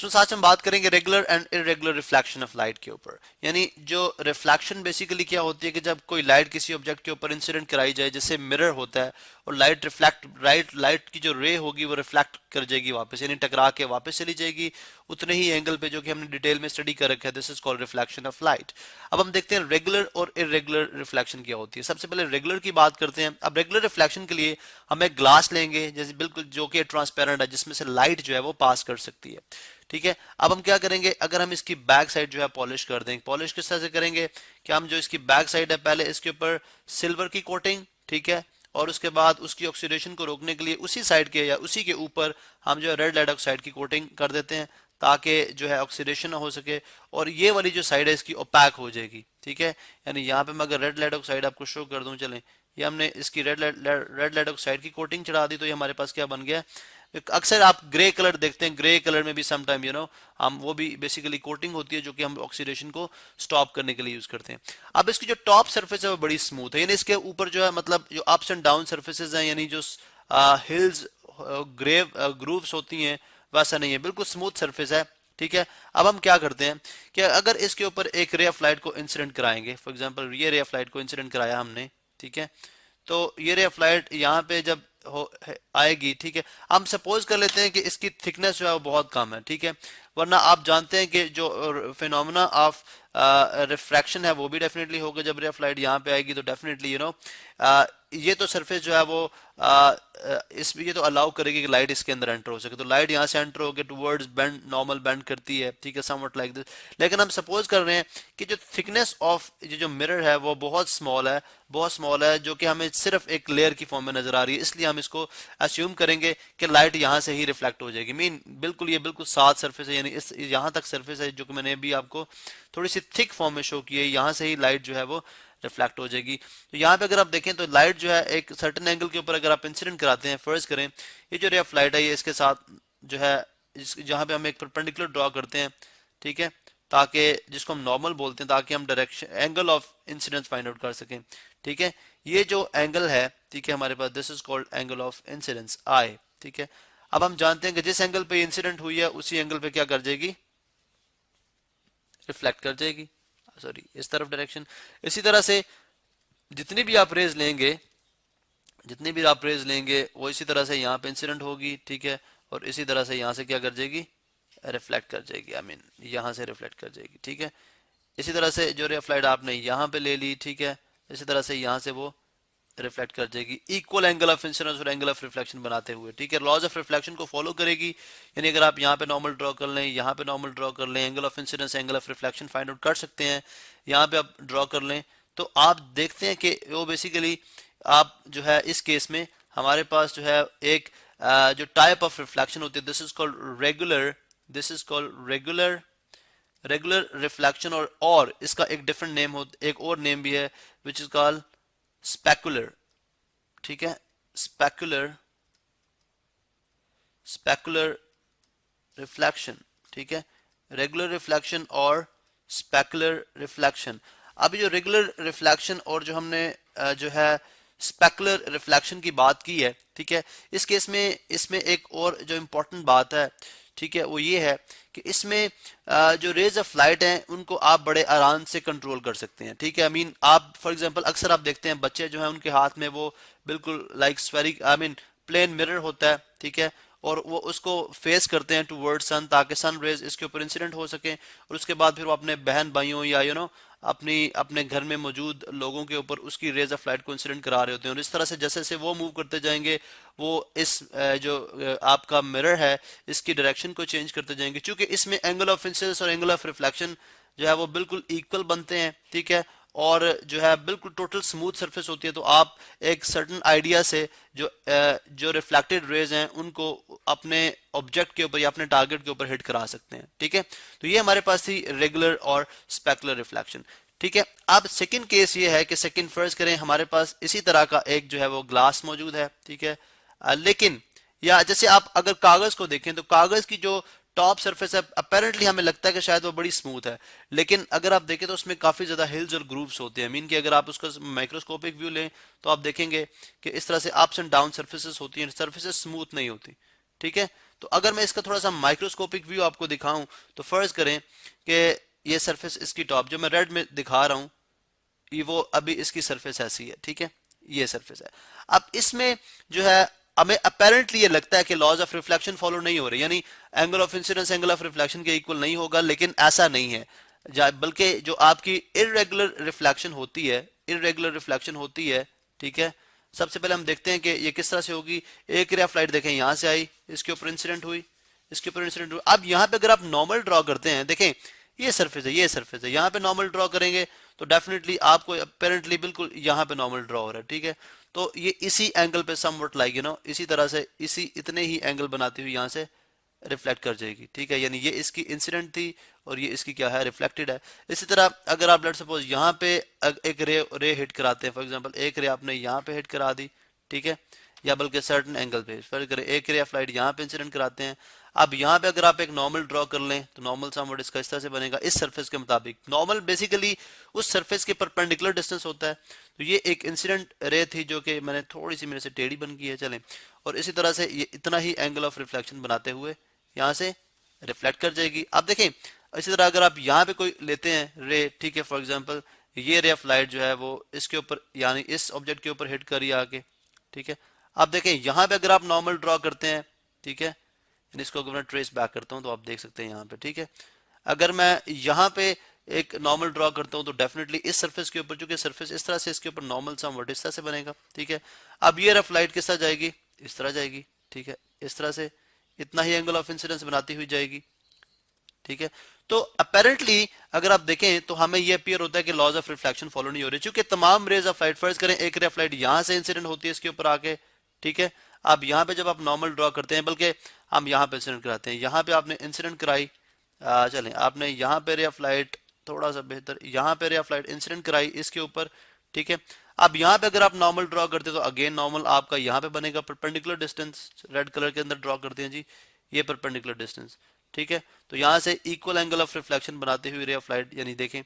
तो आज हम बात करेंगे regular and irregular reflection of light के ऊपर। यानी जो रिफ्लेक्शन बेसिकली क्या होती है कि जब कोई लाइट किसी ऑब्जेक्ट के ऊपर इंसिडेंट कराई जाए, जैसे मिरर होता है, और लाइट की जो रे होगी वो रिफ्लेक्ट कर जाएगी वापस, यानी टकरा के वापस चली जाएगी उतने ही एंगल पे जो कि हमने डिटेल में स्टडी कर रखा है। This is called reflection of light. अब हम देखते हैं रेगुलर और इरेगुलर रिफ्लेक्शन क्या होती है। सबसे पहले रेगुलर की बात करते हैं। अब रेगुलर रिफ्लेक्शन के लिए हम एक ग्लास लेंगे, जैसे बिल्कुल जो कि ट्रांसपेरेंट है, जिसमें से लाइट जो है वो पास कर सकती है। ठीक है, अब हम क्या करेंगे, अगर हम इसकी बैक साइड जो है पॉलिश कर देंगे। पॉलिश किस तरह से करेंगे कि हम जो इसकी बैक साइड है, पहले इसके ऊपर सिल्वर की कोटिंग, ठीक है, और उसके बाद उसकी ऑक्सीडेशन को रोकने के लिए उसी साइड के या उसी के ऊपर हम जो है रेड लेड ऑक्साइड की कोटिंग कर देते हैं, ताकि जो है ऑक्सीडेशन ना हो सके, और ये वाली जो साइड है इसकी ओपैक हो जाएगी। ठीक है, यानी यहाँ पे मैं अगर रेड लेड ऑक्साइड आपको शो कर दूं, चलें, ये हमने इसकी रेड लेड ऑक्साइड की कोटिंग चढ़ा दी, तो ये हमारे पास क्या बन गया। अक्सर आप ग्रे कलर देखते हैं, ग्रे कलर में भी सम टाइम हम वो भी बेसिकली कोटिंग होती है जो कि हम ऑक्सीडेशन को स्टॉप करने के लिए यूज करते हैं। अब इसकी जो टॉप सरफेस है वो बड़ी स्मूथ है, यानी इसके ऊपर जो है मतलब जो अप्स एंड डाउन सरफेसेस हैं, यानी जो हिल्स ग्रेव ग्रूव्स होती हैं, वैसा नहीं है, बिल्कुल स्मूथ सरफेस है। ठीक है, अब हम क्या करते हैं कि अगर इसके ऊपर एक रे ऑफ लाइट को इंसिडेंट कराएंगे, फॉर एग्जांपल ये रे ऑफ लाइट को इंसिडेंट कराया हमने, ठीक है, तो ये रे ऑफ लाइट यहाँ पे जब आएगी, ठीक है, हम सपोज कर लेते हैं कि इसकी थिकनेस जो है वो बहुत कम है, ठीक है, वरना आप जानते हैं कि जो फिनोमेना ऑफ रिफ्रैक्शन है वो भी डेफिनेटली होगा। जब रे ऑफ लाइट यहाँ पे आएगी तो डेफिनेटली ये तो सरफेस जो है वो इसमें ये तो अलाउ करेगी कि लाइट इसके अंदर एंटर हो सके, तो लाइट यहाँ से एंटर होकर टुवर्ड्स बेंड, नॉर्मल बेंड करती है, ठीक है, समवट लाइक दिस। लेकिन हम सपोज कर रहे हैं कि जो थिकनेस ऑफ जो मिरर है वो बहुत स्मॉल है, बहुत स्मॉल है, जो कि हमें सिर्फ एक लेयर की फॉर्म में नजर आ रही है, इसलिए हम इसको अस्यूम करेंगे कि लाइट यहाँ से ही रिफ्लेक्ट हो जाएगी। मीन बिल्कुल ये बिल्कुल साथ सरफेस है, यानी इस यहाँ तक सरफेस है जो कि मैंने अभी आपको थोड़ी सी थिक फॉर्म में शो की है, यहाँ से ही लाइट जो है वो रिफ्लेक्ट हो जाएगी। तो यहाँ पे अगर आप देखें तो लाइट जो है एक सर्टेन एंगल के ऊपर अगर आप इंसिडेंट कराते हैं, फर्ज करें ये जो रे ऑफ लाइट है ये इसके साथ जो है जहाँ पे हम एक परपेंडिकुलर ड्रॉ करते हैं, ठीक है, ताकि जिसको हम नॉर्मल बोलते हैं, ताकि हम direction angle of incidence find out कर सकें। ठीक है, ये जो एंगल है, ठीक है, हमारे पास this is called angle of incidence I. ठीक है, अब हम जानते हैं कि जिस एंगल पे इंसिडेंट हुई है उसी एंगल पे क्या कर जाएगी, रिफ्लेक्ट कर जाएगी, सॉरी इस तरफ डायरेक्शन। इसी तरह से जितनी भी आप रेज लेंगे, जितनी भी आप रेज लेंगे वो इसी तरह से यहाँ पे इंसिडेंट होगी, ठीक है, और इसी तरह से यहाँ से क्या कर जाएगी, रिफ्लेक्ट कर जाएगी, आई मीन यहाँ से रिफ्लेक्ट कर जाएगी। ठीक है, इसी तरह से जो रे ऑफ लाइट आपने यहाँ पे ले ली, ठीक है, इसी तरह से यहाँ से वो रिफ्लेक्ट कर जाएगी, इक्वल एंगल ऑफ इंसिडेंस और एंगल ऑफ रिफ्लेक्शन बनाते हुए। ठीक है, लॉज ऑफ रिफ्लेक्शन को फॉलो करेगी, यानी अगर आप यहाँ पे नॉर्मल ड्रॉ कर लें, यहाँ पे नॉर्मल ड्रॉ कर लें, angle of incidence angle of reflection find out कर सकते हैं, यहाँ पे आप ड्रॉ कर लें, तो आप देखते हैं कि वो बेसिकली आप जो है इस केस में हमारे पास जो है एक जो टाइप ऑफ रिफ्लेक्शन होती है, this is called regular, this is called regular regular reflection, और इसका एक डिफरेंट नेम हो, एक और नेम भी है विच इज कॉल्ड स्पेकुलर। ठीक है, स्पेकुलर स्पेकुलर रिफ्लेक्शन। ठीक है, रेगुलर रिफ्लेक्शन और स्पेकुलर रिफ्लेक्शन। अभी जो रेगुलर रिफ्लेक्शन और जो हमने जो है स्पेकुलर रिफ्लेक्शन की बात की है, ठीक है, इस केस में इसमें एक और जो इम्पोर्टेंट बात है, ठीक है, वो ये है कि इसमें जो रेज ऑफ लाइट हैं उनको आप बड़े आराम से कंट्रोल कर सकते हैं। ठीक है, आई मीन आप फॉर एग्जांपल अक्सर आप देखते हैं बच्चे जो हैं उनके हाथ में वो बिल्कुल like spheric, I mean plane mirror होता है, ठीक है, और वो उसको फेस करते हैं टूवर्ड सन, ताकि सन रेज इसके ऊपर इंसिडेंट हो सके, और उसके बाद फिर वो अपने बहन भाइयों या अपने घर में मौजूद लोगों के ऊपर उसकी रेज ऑफ लाइट को इंसिडेंट करा रहे होते हैं। और इस तरह से जैसे जैसे वो मूव करते जाएंगे, वो इस जो आपका मिरर है इसकी डायरेक्शन को चेंज करते जाएंगे, क्योंकि इसमें एंगल ऑफ इंसिडेंस और एंगल ऑफ रिफ्लेक्शन जो है वो बिल्कुल इक्वल बनते हैं। ठीक है, और जो है बिल्कुल टोटल स्मूथ सरफेस होती है, तो आप एक सर्टन आइडिया से जो रिफ्लेक्टेड रेज हैं उनको अपने ऑब्जेक्ट के ऊपर या अपने टारगेट के ऊपर हिट करा सकते हैं। ठीक है, तो ये हमारे पास थी रेगुलर और स्पेकुलर रिफ्लेक्शन। ठीक है, अब सेकंड केस ये है कि सेकंड फर्ज करें हमारे पास इसी तरह का एक जो है वो ग्लास मौजूद है, ठीक है, लेकिन या जैसे आप अगर कागज को देखें तो कागज की जो टॉप सरफेस है अपेरेंटली हमें लगता है कि शायद वो बड़ी स्मूथ है, लेकिन अगर आप देखें तो उसमें काफी ज्यादा हिल्स और ग्रूव्स होते हैं। मीन कि अगर आप उसका माइक्रोस्कोपिक व्यू लें तो आप देखेंगे कि इस तरह से अप्स एंड डाउन सर्फेसेस होती हैं, सर्फेसेस स्मूथ नहीं होती। ठीक है। तो अगर मैं इसका थोड़ा सा माइक्रोस्कोपिक व्यू आपको दिखाऊं तो फर्ज करें कि ये सरफेस इसकी टॉप जो मैं रेड में दिखा रहा हूं, ये वो अभी इसकी सरफेस ऐसी है, ठीक है, ये सरफेस है। अब इसमें जो है हमें अपेरेंटली ये लगता है कि लॉज ऑफ रिफ्लेक्शन फॉलो नहीं हो रहे, यानी angle of incidence angle of reflection के इक्वल नहीं होगा, लेकिन ऐसा नहीं है। बल्कि जो आपकी इररेगुलर रिफ्लेक्शन होती है, इररेगुलर रिफ्लेक्शन होती है, ठीक है। सबसे पहले हम देखते हैं कि ये किस तरह से होगी। एक रे ऑफ लाइट देखें यहां से आई, इसके ऊपर इंसिडेंट हुई, इसके ऊपर इंसिडेंट हुई। अब यहाँ पे अगर आप नॉर्मल ड्रॉ करते हैं, देखें ये सरफेस है, ये सरफेस है, यहाँ पे नॉर्मल ड्रॉ करेंगे तो डेफिनेटली आपको अपेरेंटली बिल्कुल यहाँ पे नॉर्मल ड्रॉ हो रहा है, ठीक है। तो ये इसी एंगल पे समवट लाइक इसी तरह से इसी इतने ही एंगल बनाती हुई यहाँ से रिफ्लेक्ट कर जाएगी, ठीक है। यानी ये इसकी इंसिडेंट थी और ये इसकी क्या है, रिफ्लेक्टेड है। इसी तरह अगर आप लेट्स सपोज यहाँ पे एक रे हिट कराते हैं, फॉर एग्जांपल एक रे आपने यहाँ पे हिट करा दी, ठीक है, या बल्कि सर्टेन एंगल पे फर्ज करें एक रे ऑफ लाइट यहाँ पे इंसिडेंट कराते हैं। अब यहाँ पे अगर आप एक नॉर्मल ड्रॉ कर लें तो नॉर्मल समवट इसका इस तरह से बनेगा, इस सरफेस के मुताबिक। नॉर्मल बेसिकली उस सरफेस के परपेंडिकुलर डिस्टेंस होता है। तो ये एक इंसिडेंट रे थी जो कि मैंने थोड़ी सी मेरे से टेढ़ी बन की है, चलें, और इसी तरह से ये इतना ही एंगल ऑफ रिफ्लेक्शन बनाते हुए यहाँ से रिफ्लेक्ट कर जाएगी। अब देखें इसी तरह अगर आप यहाँ पे कोई लेते हैं रे, ठीक है, फॉर एग्जांपल ये रे ऑफ लाइट जो है वो इसके ऊपर यानी इस ऑब्जेक्ट के ऊपर हिट करी आके, ठीक है। अब देखें यहाँ पे अगर आप नॉर्मल ड्रॉ करते हैं, ठीक है, इसको अगर मैं ट्रेस बैक करता हूँ तो आप देख सकते हैं यहाँ पे, ठीक है। अगर मैं यहाँ पे एक नॉर्मल ड्रॉ करता हूँ तो डेफिनेटली इस सरफेस के ऊपर, चूंकि सरफेस इस तरह से इसके ऊपर नॉर्मल समवट इस तरह से बनेगा, ठीक है। अब ये रफ लाइट किस तरह जाएगी, इस तरह जाएगी, ठीक है, इस तरह से इतना ही एंगल ऑफ इंसिडेंस बनाती हुई जाएगी, ठीक है। तो अपेरेंटली अगर आप देखें तो हमें यह अपीयर होता है कि लॉज ऑफ रिफ्लेक्शन फॉलो नहीं हो रही, क्योंकि तमाम रेज ऑफ लाइट, फर्ज करें एक रे ऑफ लाइट यहां से इंसिडेंट होती है इसके ऊपर आके, ठीक है। अब यहाँ पे जब आप नॉर्मल ड्रॉ करते हैं, बल्कि हम यहाँ पे इंसिडेंट कराते हैं, यहाँ पे आपने इंसिडेंट कराई, चलें आपने यहाँ पे रे ऑफ लाइट थोड़ा सा बेहतर, यहाँ पे रे ऑफ लाइट इंसिडेंट कराई इसके ऊपर, ठीक है। अब यहाँ पे अगर आप नॉर्मल ड्रॉ करते हैं तो अगेन नॉर्मल आपका यहाँ पे बनेगा परपेंडिकुलर डिस्टेंस, रेड कलर के अंदर ड्रॉ करते हैं जी, ये परपेंडिकुलर डिस्टेंस, ठीक है। तो यहाँ से इक्वल एंगल ऑफ रिफ्लेक्शन बनाते हुए रे ऑफ लाइट यानी देखें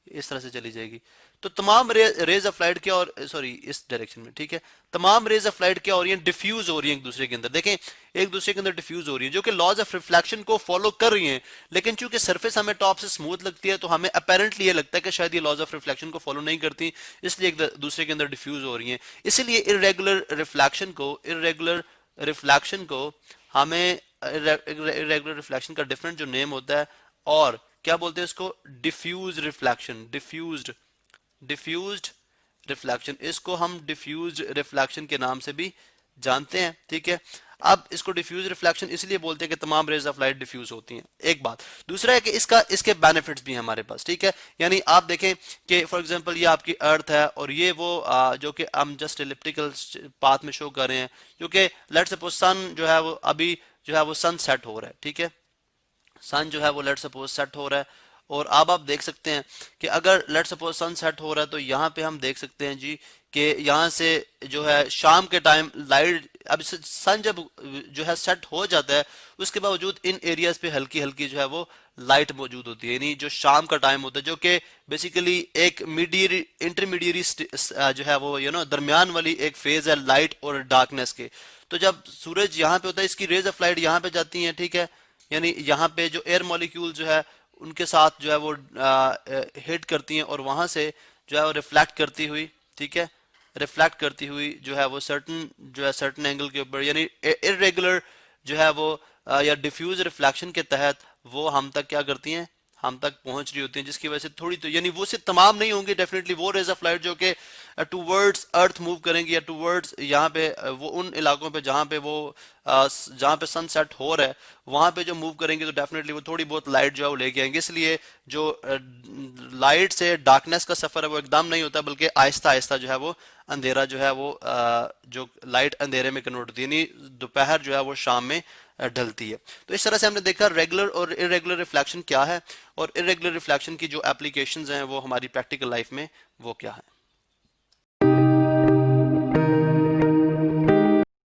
इस तरह से चली जाएगी। तो तमाम रेज ऑफ लाइट क्या, और सॉरी इस डायरेक्शन में, ठीक है, तमाम रेज ऑफ लाइट क्या हो रही है, डिफ्यूज हो रही है एक दूसरे के अंदर, देखें एक दूसरे के अंदर डिफ्यूज हो रही है, जो कि लॉज ऑफ रिफ्लेक्शन को फॉलो कर रही हैं। लेकिन चूंकि सरफेस हमें टॉप से स्मूथ लगती है तो हमें अपेरेंटली ये लगता है कि शायद ये लॉज ऑफ रिफ्लेक्शन को फॉलो नहीं करती, इसलिए एक दूसरे के अंदर डिफ्यूज हो रही है। इसीलिए इरेगुलर रिफ्लेक्शन को हमें इरेगुलर रिफ्लेक्शन का डिफरेंट जो नेम होता है, और क्या बोलते हैं इसको, डिफ्यूज रिफ्लेक्शन, डिफ्यूज्ड रिफ्लेक्शन, इसको हम डिफ्यूज रिफ्लेक्शन के नाम से भी जानते हैं, ठीक है। अब इसको डिफ्यूज रिफ्लेक्शन इसलिए बोलते हैं कि तमाम रेज ऑफ लाइट डिफ्यूज होती हैं, एक बात। दूसरा है कि इसके बेनिफिट्स भी हैं हमारे पास, ठीक है। यानी आप देखें कि फॉर एग्जांपल ये आपकी अर्थ है और ये वो जो कि हम जस्ट एलिप्टिकल पाथ में शो कर रहे हैं, क्योंकि लेट्स सपोज सन जो है वो अभी जो है वो सन सेट हो रहा है, ठीक है, सन जो है वो लेट्स सपोज सेट हो रहा है। और अब आप देख सकते हैं कि अगर लेट्स सपोज सन सेट हो रहा है तो यहाँ पे हम देख सकते हैं जी कि यहाँ से जो है शाम के टाइम लाइट, अब सन जब जो है सेट हो जाता है उसके बावजूद इन एरियाज पे हल्की हल्की जो है वो लाइट मौजूद होती है, यानी जो शाम का टाइम होता है, जो कि बेसिकली एक इंटरमीडिएरी जो है वो दरमियान वाली एक फेज है लाइट और डार्कनेस के। तो जब सूरज यहाँ पे होता है इसकी रेज ऑफ लाइट यहाँ पे जाती हैं, ठीक है, यानी यहाँ पे जो एयर मॉलिक्यूल जो है उनके साथ जो है वो हिट करती हैं और वहां से जो है वो रिफ्लेक्ट करती हुई, ठीक है, रिफ्लेक्ट करती हुई जो है वो सर्टन एंगल के ऊपर, यानी इरेगुलर जो है वो या डिफ्यूज रिफ्लेक्शन के तहत वो हम तक क्या करती हैं, हम तक पहुंच रही होती हैं, जिसकी वजह से थोड़ी तो यानी वो सिर्फ तमाम नहीं होंगी, डेफिनेटली वो रेज ऑफ लाइट जो कि टूवर्ड्स अर्थ मूव करेंगी या टूवर्ड्स यहाँ पे वो उन इलाकों पे जहाँ पे सनसेट हो रहा है वहां पे जो मूव करेंगे तो डेफिनेटली वो थोड़ी बहुत लाइट जो है वो लेके आएंगे। इसलिए जो लाइट से डार्कनेस का सफर है वो एकदम नहीं होता, बल्कि आहिस्ता आहिस्ता जो है वो अंधेरा जो है वो जो लाइट अंधेरे में कन्वर्ट होती है, यानी दोपहर जो है वो शाम में ढलती है। तो इस तरह से हमने देखा रेगुलर और इरेगुलर रिफ्लेक्शन क्या है और इरेगुलर रिफ्लेक्शन की जो एप्लीकेशंस हैं वो हमारी प्रैक्टिकल लाइफ में वो क्या है।